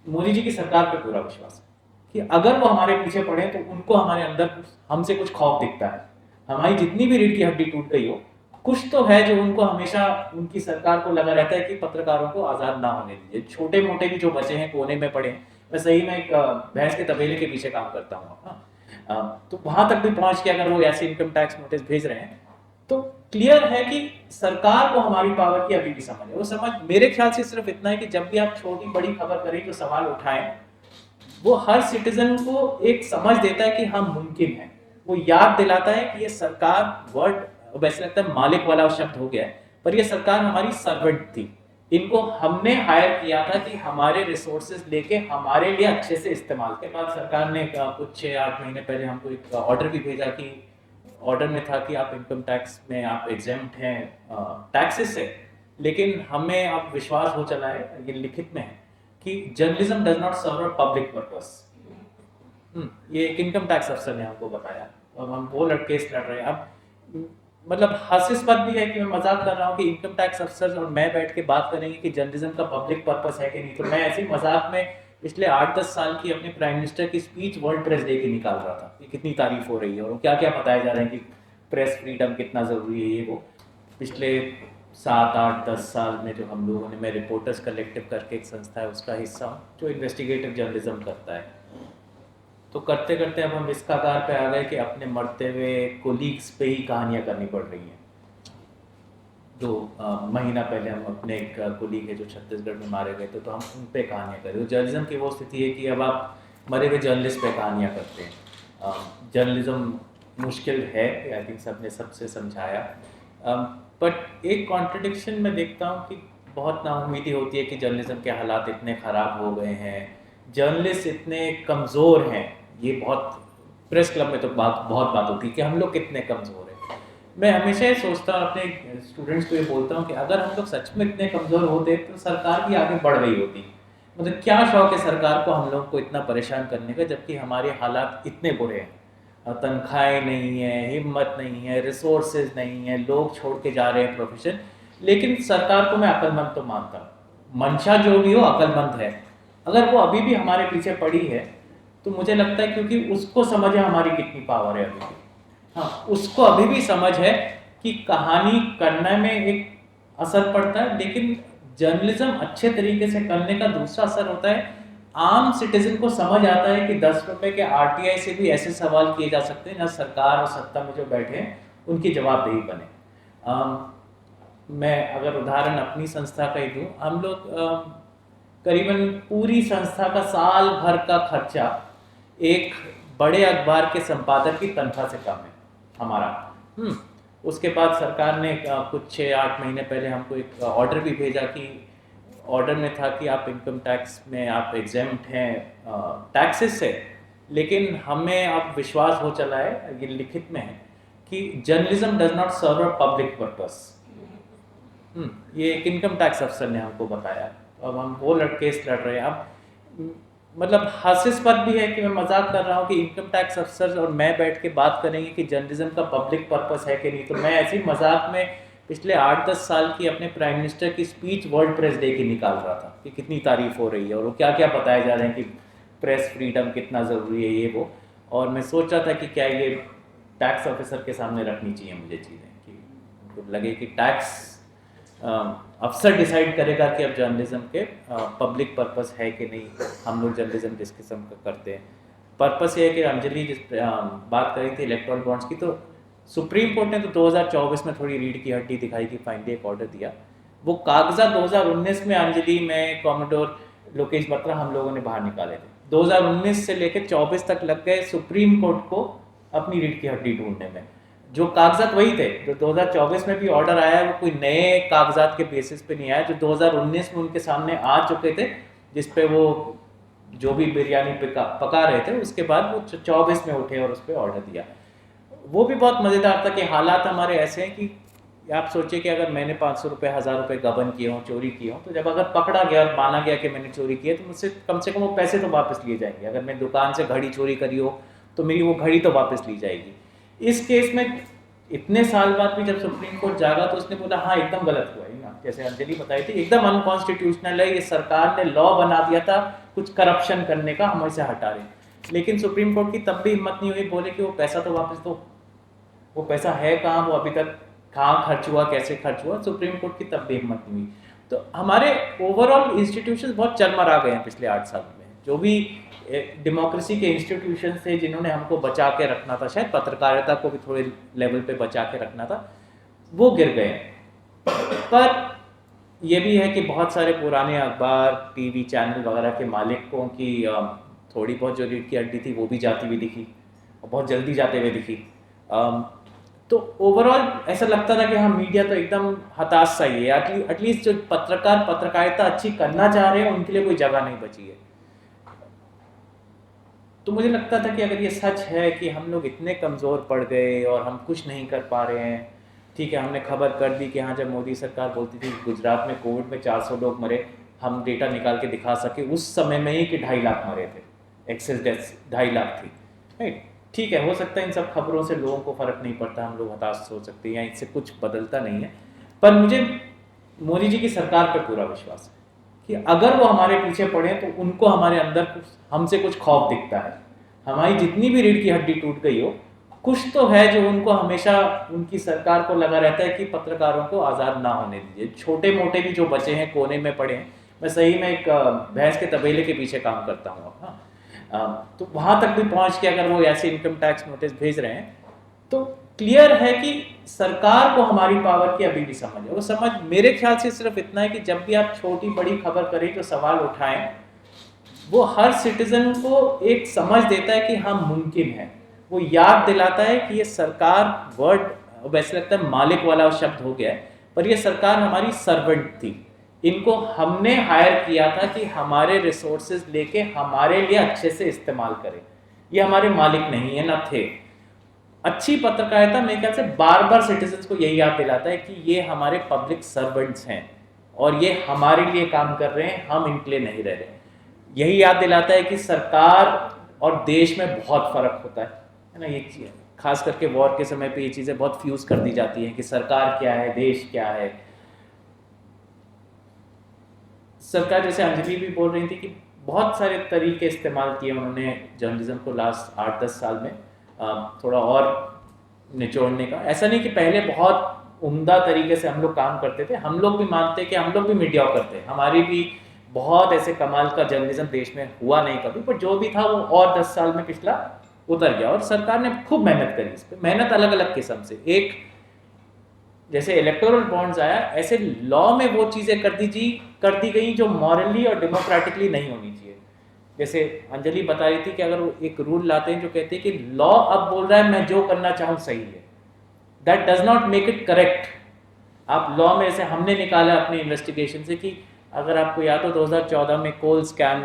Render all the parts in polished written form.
मोदी जी की सरकार पे पूरा विश्वास है कि अगर वो हमारे पीछे पड़े तो उनको हमारे अंदर हमसे कुछ खौफ दिखता है। हमारी जितनी भी रीढ़ की हड्डी टूट गई हो, कुछ तो है जो उनको हमेशा उनकी सरकार को लगा रहता है कि पत्रकारों को आज़ाद ना होने दीजिए। छोटे मोटे भी जो बचे हैं कोने में पड़े हैं, मैं सही में एक भैंस के तबेले के पीछे काम करता हूँ अपना, तो वहां तक भी पहुंच के अगर वो ऐसे इनकम टैक्स नोटिस भेज रहे हैं तो क्लियर है कि सरकार को हमारी पावर की अभी भी समझ है। वो समझ मेरे ख्याल से सिर्फ इतना है कि जब भी आप छोटी बड़ी खबर करें, जो सवाल उठाएं, वो हर सिटीजन को एक समझ देता है कि हाँ मुमकिन है। वो याद दिलाता है कि ये सरकार वर्ड वैसे लगता है मालिक वाला शब्द हो गया है, पर ये सरकार हमारी सर्वेंट थी। इनको हमने हायर किया था कि हमारे रिसोर्सेज लेके हमारे लिए अच्छे से इस्तेमाल के बाद सरकार ने कुछ 6-8 महीने पहले हमको एक ऑर्डर भी भेजा कि ऑर्डर में था कि आप इनकम टैक्स में आप एग्जेम्प्ट हैं टैक्सेस से, लेकिन हमें अब विश्वास हो चला है, ये लिखित में है कि journalism does not serve a public purpose. ये एक इनकम टैक्स अफसर ने हमको बताया। अब हम वो केस लड़ रहे हैं। अब मतलब हास्यास्पद भी है कि मैं मजाक कर रहा हूँ कि इनकम टैक्स अफसर और मैं बैठ के बात करेंगे कि जर्नलिज्म का पब्लिक पर्पस है कि नहीं। तो मैं ऐसे ही मजाक में पिछले 8-10 साल की अपने प्राइम मिनिस्टर की स्पीच वर्ल्ड प्रेस डे की निकाल रहा था कि कितनी तारीफ हो रही है और क्या क्या बताया जा रहे हैं कि प्रेस फ्रीडम कितना ज़रूरी है। ये वो पिछले 7-8-10 साल में जो हम लोगों ने, मैं रिपोर्टर्स कलेक्टिव करके एक संस्था है उसका हिस्सा हूँ जो इन्वेस्टिगेटिव जर्नलिज्म करता है। तो करते करते अब हम इस कगार पे आ गए कि अपने मरते हुए कोलीग्स पे ही कहानियाँ करनी पड़ रही हैं। जो महीना पहले हम अपने एक कोलीग है जो छत्तीसगढ़ में मारे गए थे, तो हम उन पे कहानियाँ करें। तो जर्नलिज्म की वो स्थिति है कि अब आप मरे हुए जर्नलिस्ट पे कहानियाँ करते हैं। जर्नलिज्म मुश्किल है, आई थिंक सबने सबसे समझाया। बट एक कॉन्ट्रडिक्शन मैं देखता हूँ कि बहुत नाउम्मीदी होती है कि जर्नलिज्म के हालात इतने ख़राब हो गए हैं, जर्नलिस्ट इतने कमज़ोर हैं। ये बहुत प्रेस क्लब में तो बहुत बात होती है कि हम लोग कितने कमज़ोर हैं। मैं हमेशा ये सोचता हूँ, अपने स्टूडेंट्स को ये बोलता हूँ कि अगर हम लोग सच में इतने कमज़ोर होते तो सरकार भी आगे बढ़ गई होती। मतलब क्या शौक है सरकार को हम लोग को इतना परेशान करने का, जबकि हमारे हालात इतने बुरे हैं। तनख्वाहें नहीं है, हिम्मत नहीं है, रिसोर्सेज नहीं है, लोग छोड़ के जा रहे हैं प्रोफेशन। लेकिन सरकार को मैं अक्लमंद तो मानता हूँ, मंशा जो भी हो अक्लमंद है। अगर वो अभी भी हमारे पीछे पड़ी है तो मुझे लगता है क्योंकि उसको समझ है हमारी कितनी पावर है अभी भी। हाँ, उसको अभी भी समझ है कि कहानी करने में एक असर पड़ता है, लेकिन जर्नलिज्म अच्छे तरीके से करने का दूसरा असर होता है, आम सिटीजन को समझ आता है कि 10 रुपए के आरटीआई से भी ऐसे सवाल किए जा सकते हैं जहाँ सरकार और सत्ता में जो बैठे हैं उनकी जवाबदेही बने। मैं अगर उदाहरण अपनी संस्था का ही दूँ, हम लोग करीबन पूरी संस्था का साल भर का खर्चा एक बड़े अखबार के संपादक की तनख्वाह से कम है हमारा। उसके बाद सरकार ने कुछ 6-8 महीने पहले हमको एक ऑर्डर भी भेजा कि ऑर्डर में था कि आप इनकम टैक्स में आप एग्जेम्प्ट हैं टैक्सेस से, लेकिन हमें अब विश्वास हो चला है, ये लिखित में है कि journalism does not serve a public purpose. ये एक इनकम टैक्स अफसर ने हमको बताया। अब हम वो केस लड़ रहे हैं। अब मतलब हास्यास्पद भी है कि मैं मजाक कर रहा हूँ कि इनकम टैक्स अफसर और मैं बैठ के बात करेंगे कि जर्नलिज्म का पब्लिक पर्पस है कि नहीं। तो मैं ऐसे ही मजाक में पिछले 8-10 साल की अपने प्राइम मिनिस्टर की स्पीच वर्ल्ड प्रेस डे की निकाल रहा था कि कितनी तारीफ हो रही है और वो क्या क्या बताए जा रहे हैं कि प्रेस फ्रीडम कितना ज़रूरी है, ये वो। और मैं सोच रहा था कि क्या ये टैक्स ऑफिसर के सामने रखनी चाहिए मुझे चीज़ें, कि उनको लगे कि टैक्स अफसर डिसाइड करेगा कि अब जर्नलिज्म के पब्लिक पर्पस है कि नहीं। हम लोग जर्नलिज्म जिस किस्म का करते हैं, पर्पस ये है कि अंजलि जिस बात करी थी इलेक्ट्रल बॉन्ड्स की, तो सुप्रीम कोर्ट ने तो 2024 में थोड़ी रीढ़ की हड्डी दिखाई कि फाइनली एक ऑर्डर दिया। वो कागजात 2019 में अंजलि में कॉमोडोर लोकेश बत्रा हम लोगों ने बाहर निकाले थे। 2019 से लेकर 24 तक लग गए सुप्रीम कोर्ट को अपनी रीढ़ की हड्डी ढूंढने में। जो कागजात वही थे जो 2024 में भी ऑर्डर आया है, वो कोई नए कागजात के बेसिस पे नहीं आया, जो 2019 में उनके सामने आ चुके थे, जिसपे वो जो भी बिरयानी पका रहे थे, उसके बाद वो 24 में उठे और उस पर ऑर्डर दिया। वो भी बहुत मज़ेदार था कि हालात हमारे ऐसे हैं कि आप सोचिए कि अगर मैंने 500 रुपये 1000 रुपये गबन किए हों, चोरी किए हों, तो जब अगर पकड़ा गया और माना गया कि मैंने चोरी की है, तो मुझसे कम से कम वो पैसे तो वापस लिए जाएंगे। अगर मैं दुकान से घड़ी चोरी करी हो तो मेरी वो घड़ी तो वापस ली जाएगी। इस केस में इतने साल बाद भी जब सुप्रीम कोर्ट जागा तो उसने बोला हाँ एकदम गलत हुआ, जैसे अंजलि बताई थी, एकदम अनकॉन्स्टिट्यूशनल है। ये सरकार ने लॉ बना दिया था कुछ करप्शन करने का, हम इसे हटा रहे हैं। लेकिन सुप्रीम कोर्ट की तब भी हिम्मत नहीं हुई, बोले कि वो पैसा तो वापस दो। वो पैसा है कहाँ, वो अभी तक कहाँ खर्च हुआ, कैसे खर्च हुआ, सुप्रीम कोर्ट की तब भी हिम्मत नहीं हुई। तो हमारे ओवरऑल इंस्टीट्यूशंस बहुत चरमरा गए हैं पिछले 8 साल में। जो भी डेमोक्रेसी के इंस्टीट्यूशन थे जिन्होंने हमको बचा के रखना था, शायद पत्रकारिता को भी थोड़े लेवल पे बचा के रखना था, वो गिर गए। पर ये भी है कि बहुत सारे पुराने अखबार, टीवी चैनल वगैरह के मालिकों की थोड़ी बहुत जो रीढ़ की हड्डी थी वो भी जाती हुई दिखी, और बहुत जल्दी जाते हुए दिखी। तो ओवरऑल ऐसा लगता था कि हाँ, मीडिया तो एकदम हताश सा ही है। एटलीस्ट जो पत्रकार पत्रकारिता अच्छी करना चाह रहे हैं उनके लिए कोई जगह नहीं बची है। तो मुझे लगता था कि अगर ये सच है कि हम लोग इतने कमज़ोर पड़ गए और हम कुछ नहीं कर पा रहे हैं, ठीक है, हमने खबर कर दी कि हाँ, जब मोदी सरकार बोलती थी गुजरात में कोविड में 400 लोग मरे, हम डेटा निकाल के दिखा सके उस समय में ही कि 2.5 लाख मरे थे, एक्सेस डेथ्स 2.5 लाख थी, राइट। ठीक है, हो सकता है इन सब खबरों से लोगों को फ़र्क नहीं पड़ता, हम लोग हताश हो सकते हैं या इससे कुछ बदलता नहीं है। पर मुझे मोदी जी की सरकार पर पूरा विश्वास है कि अगर वो हमारे पीछे पड़े तो उनको हमारे अंदर हमसे कुछ खौफ दिखता है। हमारी जितनी भी रीढ़ की हड्डी टूट गई हो, कुछ तो है जो उनको हमेशा उनकी सरकार को लगा रहता है कि पत्रकारों को आज़ाद ना होने दीजिए। छोटे मोटे भी जो बचे हैं, कोने में पड़े हैं, मैं सही में एक भैंस के तबेले के पीछे काम करता हूँ। हाँ, तो वहाँ तक भी पहुँच के अगर वो ऐसे इनकम टैक्स नोटिस भेज रहे हैं तो क्लियर है कि सरकार को हमारी पावर की अभी भी समझ है। वो समझ मेरे ख्याल से सिर्फ इतना है कि जब भी आप छोटी बड़ी खबर करें तो सवाल उठाएं, वो हर सिटीजन को एक समझ देता है कि हाँ, मुमकिन है। वो याद दिलाता है कि ये सरकार, वर्ड वैसे लगता है मालिक वाला शब्द हो गया है, पर ये सरकार हमारी सर्वेंट थी। इनको हमने हायर किया था कि हमारे रिसोर्सेज लेके हमारे लिए अच्छे से इस्तेमाल करें। ये हमारे मालिक नहीं है, ना थे। अच्छी पत्रकारिता मेरे ख्याल से बार बार सिटीजन्स को यही याद दिलाता है कि ये हमारे पब्लिक सर्वेंट्स हैं और ये हमारे लिए काम कर रहे हैं, हम इनके लिए नहीं रह रहे। यही याद दिलाता है कि सरकार और देश में बहुत फर्क होता है ना। ये खास करके वॉर के समय पे ये चीज़ें बहुत फ्यूज कर दी जाती हैं कि सरकार क्या है, देश क्या है। सरकार, जैसे अंजलि भी बोल रही थी कि बहुत सारे तरीके इस्तेमाल किए उन्होंने जर्नलिज्म को लास्ट 8-10 साल में थोड़ा और निचोड़ने का। ऐसा नहीं कि पहले बहुत उम्दा तरीके से हम लोग काम करते थे, हम लोग भी मानते हैं कि हम लोग भी मीडिया करते हैं, हमारी भी बहुत ऐसे कमाल का जर्नलिज्म देश में हुआ नहीं कभी, पर जो भी था वो और 10 साल में पिछला उतर गया। और सरकार ने खूब मेहनत करी इस पर, मेहनत अलग अलग किस्म से। एक जैसे इलेक्टोरल बॉन्ड्स आया, ऐसे लॉ में वो चीज़ें कर दी गई जो मॉरली और डेमोक्रेटिकली नहीं होनी चाहिए। जैसे अंजलि बता रही थी कि अगर वो एक रूल लाते हैं जो कहते हैं कि लॉ अब बोल रहा है मैं जो करना चाहूँ सही है, that does not make it correct. आप लॉ में, जैसे हमने निकाला अपने इन्वेस्टिगेशन से कि अगर आपको याद हो 2014 में कोल स्कैम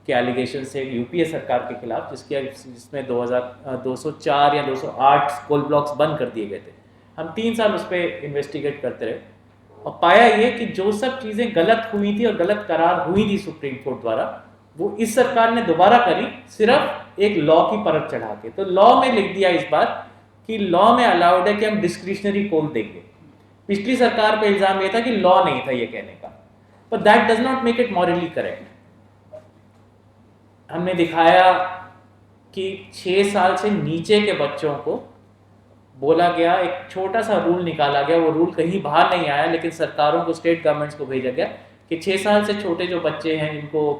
के एलिगेशन से यूपीए सरकार के खिलाफ, जिसमें 204 या 208 कोल ब्लॉक्स बंद कर दिए गए थे। हम 3 साल उस पर इन्वेस्टिगेट करते रहे और पाया ये कि जो सब चीज़ें गलत हुई थी और गलत करार हुई थी सुप्रीम कोर्ट द्वारा, वो इस सरकार ने दोबारा करी, सिर्फ एक लॉ की परत चढ़ा के। तो लॉ में लिख दिया इस बार कि लॉ में अलाउड है कि हम डिस्क्रिशनरी कोल देंगे। पिछली सरकार पे इल्जाम ये था कि लॉ नहीं था ये कहने का, पर that does not make it morally correct. हमने दिखाया कि 6 साल से नीचे के बच्चों को बोला गया, एक छोटा सा रूल निकाला गया, वो रूल कहीं बाहर नहीं आया लेकिन सरकारों को, स्टेट गवर्नमेंट्स को भेजा गया कि 6 साल से छोटे जो बच्चे हैं जिनको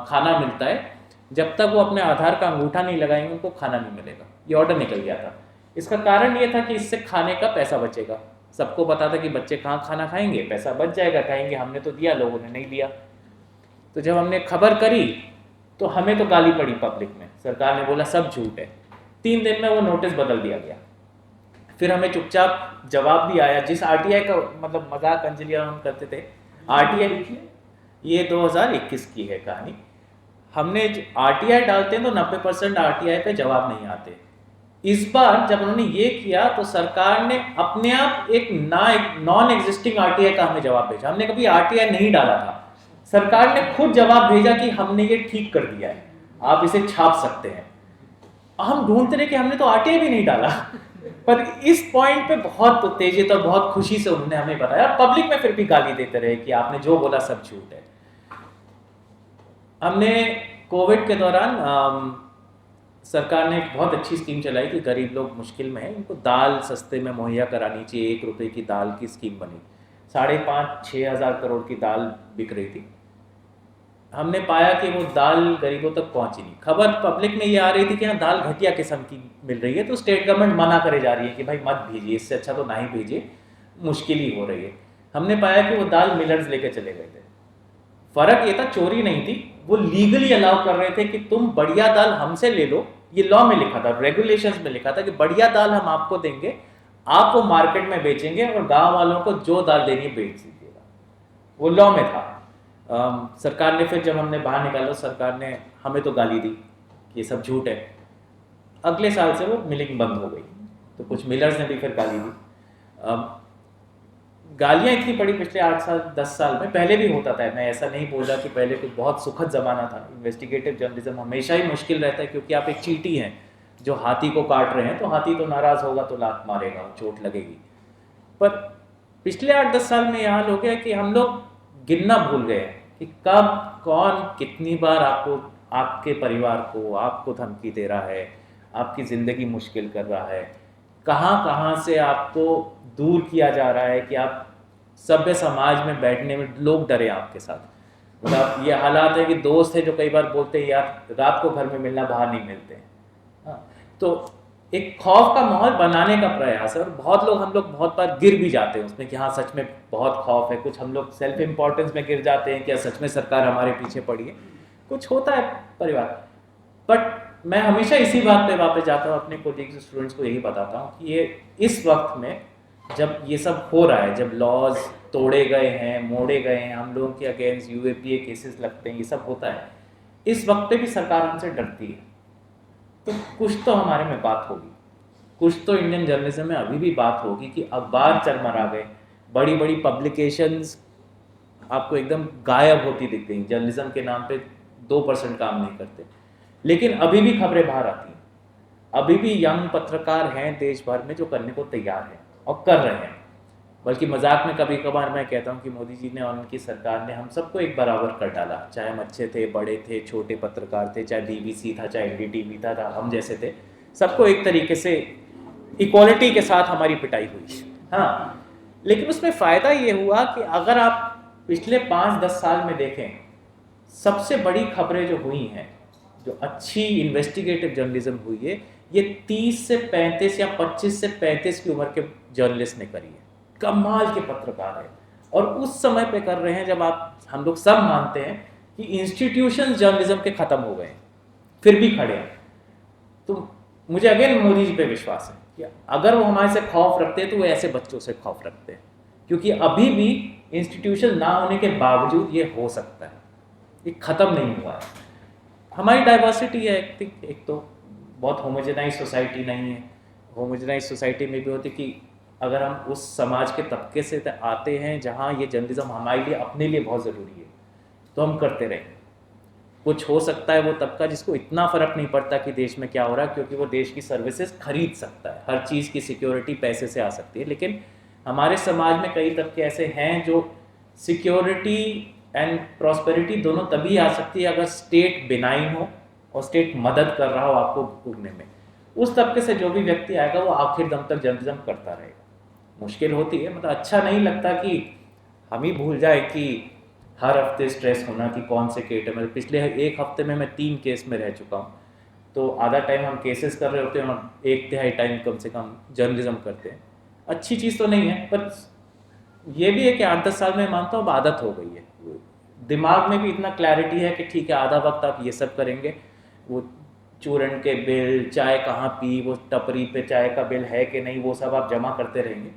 खाना मिलता है, जब तक वो अपने आधार का अंगूठा नहीं लगाएंगे उनको खाना नहीं मिलेगा। ये ऑर्डर निकल गया था। इसका कारण ये था कि इससे खाने का पैसा बचेगा। सबको पता था कि बच्चे कहाँ खाना खाएंगे, पैसा बच जाएगा, कहेंगे हमने तो दिया, लोगों ने नहीं दिया। तो जब हमने खबर करी तो हमें तो गाली पड़ी पब्लिक में, सरकार ने बोला सब झूठ है। 3 दिन में वो नोटिस बदल दिया गया। फिर हमें चुपचाप जवाब भी आया, जिस आरटीआई का मतलब मजाक अंजलि हम करते थे, आरटीआई ये 2021 की है कहानी। हमने आरटीआई डालते हैं तो 90% आरटीआई पे जवाब नहीं आते। इस बार जब उन्होंने ये किया तो सरकार ने अपने आप एक नॉन एग्जिस्टिंग आरटीआई का हमें जवाब भेजा। हमने कभी आरटीआई नहीं डाला था, सरकार ने खुद जवाब भेजा कि हमने ये ठीक कर दिया है, आप इसे छाप सकते हैं। हम ढूंढते रहे कि हमने तो आरटीआई भी नहीं डाला, पर इस पॉइंट पे बहुत उत्तेजित और बहुत खुशी से उन्होंने हमें बताया, पब्लिक में फिर भी गाली देते रहे कि आपने जो बोला सब झूठ है। हमने कोविड के दौरान सरकार ने एक बहुत अच्छी स्कीम चलाई कि गरीब लोग मुश्किल में हैं, उनको दाल सस्ते में मुहैया करानी चाहिए। 1 रुपए की दाल की स्कीम बनी, 5,500-6 हज़ार करोड़ की दाल बिक रही थी। हमने पाया कि वो दाल गरीबों तक पहुंची नहीं। खबर पब्लिक में ये आ रही थी कि हाँ दाल घटिया किस्म की मिल रही है, तो स्टेट गवर्नमेंट मना करे जा रही है कि भाई मत भेजिए, इससे अच्छा तो ना ही भेजिए, मुश्किल ही हो रही है। हमने पाया कि वो दाल मिलर्स लेके चले गए थे। फर्क ये था, चोरी नहीं थी, वो लीगली अलाउ कर रहे थे कि तुम बढ़िया दाल हमसे ले लो। ये लॉ में लिखा था, रेगुलेशंस में लिखा था कि बढ़िया दाल हम आपको देंगे, आप वो मार्केट में बेचेंगे और गांव वालों को जो दाल देनी है बेच दीजिएगा। वो लॉ में था। सरकार ने फिर जब हमने बाहर निकाला, सरकार ने हमें तो गाली दी कि ये सब झूठ है। अगले साल से वो मिलिंग बंद हो गई, तो कुछ मिलर्स ने भी फिर गाली दी। गालियाँ इतनी पड़ी पिछले 8 साल 10 साल में, पहले भी होता था। मैं ऐसा नहीं बोल रहा कि पहले कुछ बहुत सुखद ज़माना था। इन्वेस्टिगेटिव जर्नलिज्म हमेशा ही मुश्किल रहता है, क्योंकि आप एक चींटी हैं जो हाथी को काट रहे हैं, तो हाथी तो नाराज़ होगा, तो लात मारेगा, चोट लगेगी। पर पिछले 8-10 साल में ये हाल हो गया कि हम लोग गिनना भूल गए कि कब कौन कितनी बार आपको, आपके परिवार को, आपको धमकी दे रहा है, आपकी ज़िंदगी मुश्किल कर रहा है, कहाँ कहाँ से आपको दूर किया जा रहा है कि आप सभ्य समाज में बैठने में लोग डरे आपके साथ। मतलब ये हालात है कि दोस्त है जो कई बार बोलते हैं यार रात को घर में मिलना, बाहर नहीं मिलते हैं। हाँ, तो एक खौफ का माहौल बनाने का प्रयास है, और बहुत लोग, हम लोग बहुत बार गिर भी जाते हैं उसमें कि हाँ सच में बहुत खौफ है। कुछ हम लोग सेल्फ इम्पोर्टेंस में गिर जाते हैं कि सच में सरकार हमारे पीछे पड़ी है, कुछ होता है परिवार। बट मैं हमेशा इसी बात पे वापस जाता हूँ, अपने कोलीग्स स्टूडेंट्स को यही बताता हूँ कि ये इस वक्त में जब ये सब हो रहा है, जब लॉज तोड़े गए हैं, मोड़े गए हैं, हम लोगों के अगेंस्ट यूएपीए केसेस लगते हैं, ये सब होता है, इस वक्त पे भी सरकार हमसे डरती है। तो कुछ तो हमारे में बात होगी, कुछ तो इंडियन जर्नलिज्म में अभी भी बात होगी कि अखबार चरमरा गए, बड़ी बड़ी पब्लिकेशंस आपको एकदम गायब होती दिख गई, जर्नलिज्म के नाम पे 2% काम नहीं करते। लेकिन अभी भी खबरें बाहर आती हैं, अभी भी यंग पत्रकार हैं देश भर में जो करने को तैयार हैं और कर रहे हैं। बल्कि मजाक में कभी कभार मैं कहता हूँ कि मोदी जी ने और उनकी सरकार ने हम सबको एक बराबर कर डाला, चाहे हम अच्छे थे, बड़े थे, छोटे पत्रकार थे, चाहे बीबीसी था, चाहे एनडीटीवी था, हम जैसे थे, सबको एक तरीके से इक्वालिटी के साथ हमारी पिटाई हुई। हाँ, लेकिन उसमें फ़ायदा ये हुआ कि अगर आप पिछले 5-10 साल में देखें, सबसे बड़ी खबरें जो हुई हैं, जो अच्छी इन्वेस्टिगेटिव जर्नलिज्म हुई है, ये 30 से 35 या 25 से 35 की उम्र के जर्नलिस्ट ने करी है। कमाल के पत्रकार है, और उस समय पे कर रहे हैं जब हम लोग सब मानते हैं कि इंस्टीट्यूशन जर्नलिज्म के ख़त्म हो गए, फिर भी खड़े हैं। तो मुझे अगेन मोदी जी पे विश्वास है कि अगर वो हमारे से खौफ रखते हैं तो वो ऐसे बच्चों से खौफ रखते हैं, क्योंकि अभी भी इंस्टीट्यूशन ना होने के बावजूद ये हो सकता है, ये ख़त्म नहीं हुआ है। हमारी डाइवर्सिटी है, एक तो बहुत होमोजेनाइज सोसाइटी नहीं है। होमोजेनाइज सोसाइटी में भी होती कि अगर हम उस समाज के तबके से आते हैं जहाँ ये जर्नलिज्म हमारे लिए, अपने लिए बहुत ज़रूरी है, तो हम करते रहें। कुछ हो सकता है वो तबका जिसको इतना फ़र्क नहीं पड़ता कि देश में क्या हो रहा है, क्योंकि वो देश की सर्विसेज खरीद सकता है, हर चीज़ की सिक्योरिटी पैसे से आ सकती है। लेकिन हमारे समाज में कई तबके ऐसे हैं जो सिक्योरिटी एंड प्रॉस्पेरिटी दोनों तभी आ सकती है अगर स्टेट बिनाइन हो और स्टेट मदद कर रहा हो आपको भुगतने में। उस तबके से जो भी व्यक्ति आएगा वो आखिर दम तक जर्नलिज्म करता रहेगा। मुश्किल होती है, मतलब अच्छा नहीं लगता कि हम ही भूल जाए कि हर हफ्ते स्ट्रेस होना कि कौन से केस है। मतलब पिछले 1 हफ्ते में मैं 3 केस में रह चुका हूँ, तो आधा टाइम हम केसेस कर रहे होते हैं और 1/3 टाइम कम से कम जर्नलिज्म करते हैं। अच्छी चीज़ तो नहीं है, पर ये भी है कि 8-10 साल में मानता हूँ अब आदत हो गई है, दिमाग में भी इतना क्लैरिटी है कि ठीक है आधा वक्त आप ये सब करेंगे, वो चूरन के बिल, चाय कहाँ पी, वो टपरी पे चाय का बिल है कि नहीं, वो सब आप जमा करते रहेंगे।